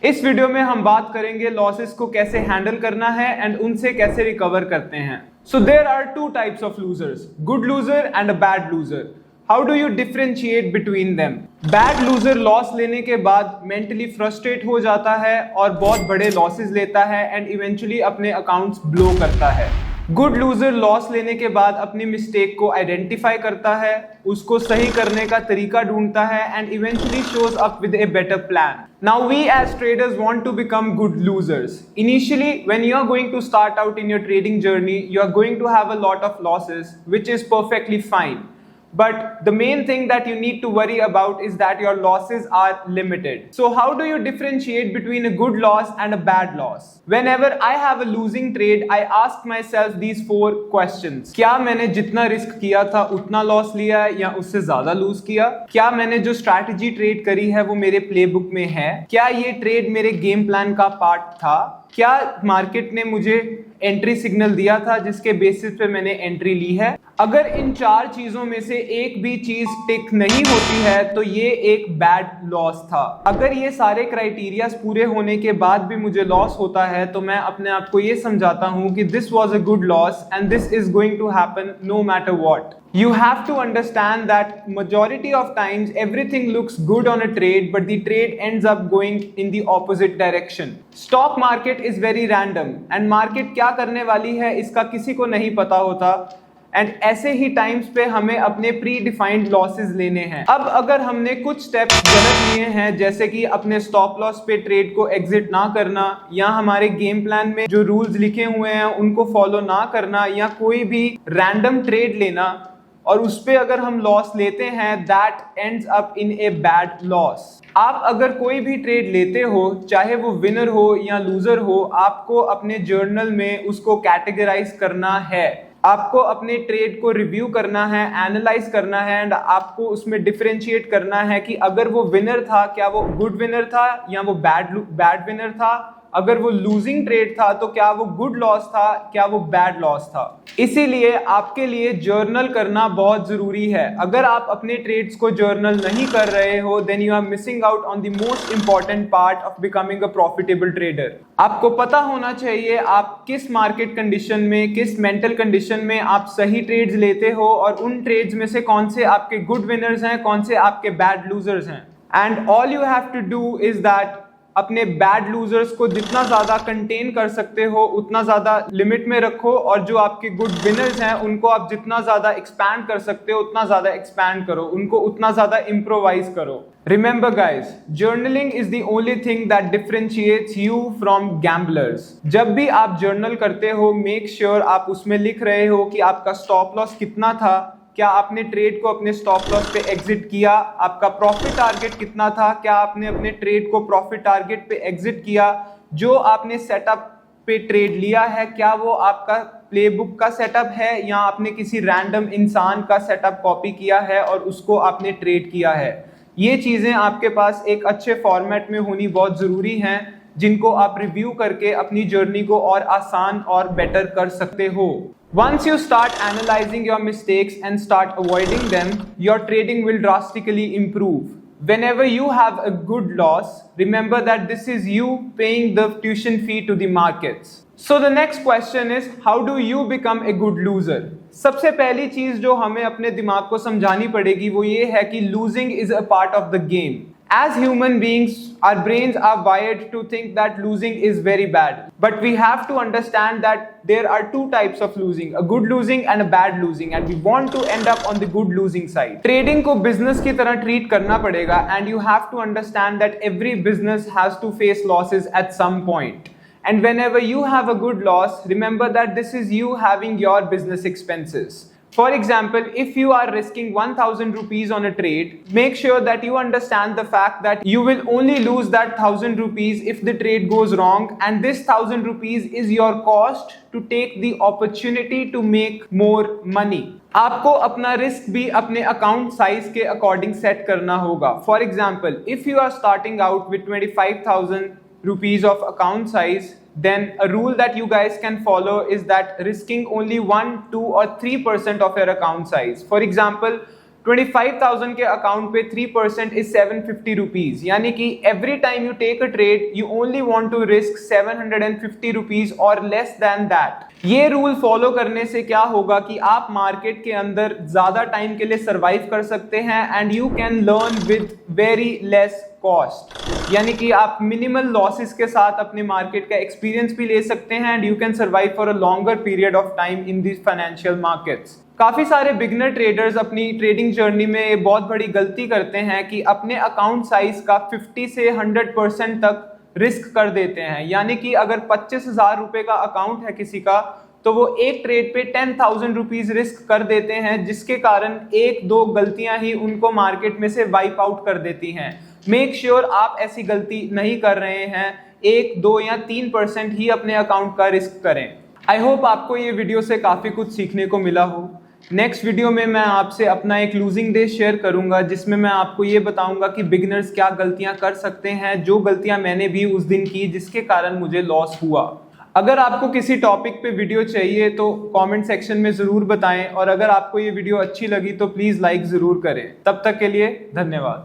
इस वीडियो में हम बात करेंगे लॉसेस को कैसे हैंडल करना है एंड उनसे कैसे रिकवर करते हैं। So there are two types of losers, good loser and a bad loser. How do you differentiate between them? Bad loser loss लेने के बाद मेंटली फ्रस्ट्रेट हो जाता है और बहुत बड़े लॉसेस लेता है एंड इवेंचुअली अपने अकाउंट्स ब्लो करता है। गुड लूजर लॉस लेने के बाद अपनी मिस्टेक को आइडेंटिफाई करता है, उसको सही करने का तरीका ढूंढता है and eventually shows up with a better plan. Now we as traders want to become good losers. Initially, when you are going to start out in your trading journey, you are going to have a lot of losses, which is perfectly fine. But the main thing that you need to worry about is that your losses are limited. So how do you differentiate between a good loss and a bad loss? Whenever I have a losing trade, I ask myself these 4 questions. क्या मैंने जितना risk किया था उतना loss लिया है या उससे ज्यादा लूज किया? क्या मैंने जो स्ट्रैटेजी ट्रेड करी है वो मेरे प्लेबुक में है? क्या ये ट्रेड मेरे गेम प्लान का पार्ट था? क्या मार्केट ने मुझे एंट्री सिग्नल दिया था जिसके बेसिस पे मैंने एंट्री ली है? अगर इन 4 चीजों में से एक भी चीज टिक नहीं होती है तो ये एक बैड लॉस था। अगर ये सारे क्राइटेरियाज पूरे होने के बाद भी मुझे लॉस होता है तो मैं अपने आप को ये समझाता हूं कि this was a good loss and this is going to happen no matter what. You have to understand that majority of times everything looks good on a trade, but the trade ends up going in the opposite direction. Stock market is very random and market क्या करने वाली है इसका किसी को नहीं पता होता. एंड ऐसे ही टाइम्स पे हमें अपने प्री डिफाइंड लॉसेस लेने हैं. अब अगर हमने कुछ स्टेप्स गलत लिए हैं, जैसे कि अपने स्टॉप लॉस पे ट्रेड को एग्जिट ना करना, या हमारे गेम प्लान में जो रूल्स लिखे हुए हैं उनको फॉलो ना करना, या कोई भी रैंडम ट्रेड लेना और उस पे अगर हम लॉस लेते हैं, that ends up in a bad loss. आप अगर कोई भी ट्रेड लेते हो, चाहे वो विनर हो या लूजर हो, आपको अपने जर्नल में उसको कैटेगराइज करना है. आपको अपने ट्रेड को रिव्यू करना है, एनालाइज करना है एंड आपको उसमें डिफरेंशिएट करना है कि अगर वो विनर था, क्या वो गुड विनर था या वो बैड विनर था. अगर वो लूजिंग ट्रेड था तो क्या वो गुड लॉस था, क्या वो बैड लॉस था. इसीलिए आपके लिए जर्नल करना बहुत जरूरी है. अगर आप अपने ट्रेड्स को जर्नल नहीं कर रहे हो, then you are missing out on the most important part of becoming a profitable trader. आपको पता होना चाहिए आप किस मार्केट कंडीशन में, किस मेंटल कंडीशन में आप सही ट्रेड्स लेते हो और उन ट्रेड्स में से कौन से आपके गुड विनर्स हैं, कौन से आपके बैड लूजर्स हैं. And all you have to do is that अपने बैड लूजर्स को जितना ज्यादा कंटेन कर सकते हो उतना ज्यादा लिमिट में रखो, और जो आपके गुड विनर्स हैं उनको आप जितना ज्यादा एक्सपैंड कर सकते हो उतना ज्यादा एक्सपैंड करो, उनको उतना ज्यादा इम्प्रोवाइज करो. Remember guys, journaling is the only thing that differentiates you from gamblers. जब भी आप जर्नल करते हो, मेक श्योर आप उसमें लिख रहे हो कि आपका स्टॉप लॉस कितना था, क्या आपने ट्रेड को अपने स्टॉप लॉस पे एग्जिट किया, आपका प्रॉफिट टारगेट कितना था, क्या आपने अपने ट्रेड को प्रॉफिट टारगेट पे एग्जिट किया, जो आपने सेटअप पे ट्रेड लिया है क्या वो आपका प्लेबुक का सेटअप है या आपने किसी रैंडम इंसान का सेटअप कॉपी किया है और उसको आपने ट्रेड किया है. ये चीजें आपके पास एक अच्छे फॉर्मेट में होनी बहुत जरूरी हैं, जिनको आप रिव्यू करके अपनी जर्नी को और आसान और बेटर कर सकते हो. Once you start analyzing your mistakes and start avoiding them, your trading will drastically improve. Whenever you have a good loss, remember that this is you paying the tuition fee to the markets. So the next question is, how do you become a good loser? सबसे पहली चीज जो हमें अपने दिमाग को समझानी पड़ेगी वो ये है कि losing is a part of the game. As human beings, our brains are wired to think that losing is very bad. But we have to understand that there are 2 types of losing, a good losing and a bad losing, and we want to end up on the good losing side. Trading को business की तरह treat करना पड़ेगा, and you have to understand that every business has to face losses at some point. And whenever you have a good loss, remember that this is you having your business expenses. For example, if you are risking 1000 rupees on a trade, make sure that you understand the fact that you will only lose that 1000 rupees if the trade goes wrong, and this 1000 rupees is your cost to take the opportunity to make more money. आपको अपना risk भी अपने account size के according set करना होगा. For example, if you are starting out with 25,000 rupees of account size, then a rule that you guys can follow is that risking only 1, 2 or 3% of your account size. For example, 25,000 के account पे 3% is 750 rupees, यानी कि every time you take a trade you only want to risk 750 rupees और less than that. ये rule follow करने से क्या होगा कि आप मार्केट के अंदर ज्यादा टाइम के लिए सरवाइव कर सकते हैं and you can learn with very less cost, यानी कि आप मिनिमल लॉसेस के साथ अपने मार्केट का एक्सपीरियंस भी ले सकते हैं and you can survive for a longer period of time in this financial markets. काफी सारे बिगिनर ट्रेडर्स अपनी ट्रेडिंग जर्नी में बहुत बड़ी गलती करते हैं कि अपने अकाउंट साइज का 50 से 100% तक रिस्क कर देते हैं, यानी कि अगर 25,000 रुपए का अकाउंट है किसी का तो वो एक ट्रेड पे 10,000 रुपीज रिस्क कर देते हैं, जिसके कारण एक दो गलतियां ही उनको मार्केट में से वाइप आउट कर देती हैं। मेक श्योर आप ऐसी गलती नहीं कर रहे हैं, 1, 2 या 3% ही अपने अकाउंट का रिस्क करें। आई होप आपको ये वीडियो से काफी कुछ सीखने को मिला हो। नेक्स्ट वीडियो में मैं आपसे अपना एक लूजिंग डे शेयर करूंगा, जिसमें मैं आपको ये बताऊंगा कि बिगिनर्स क्या गलतियां कर सकते हैं, जो गलतियां मैंने भी उस दिन की जिसके कारण मुझे लॉस हुआ। अगर आपको किसी टॉपिक पे वीडियो चाहिए तो कमेंट सेक्शन में जरूर बताएं, और अगर आपको ये वीडियो अच्छी लगी तो प्लीज लाइक जरूर करें। तब तक के लिए धन्यवाद।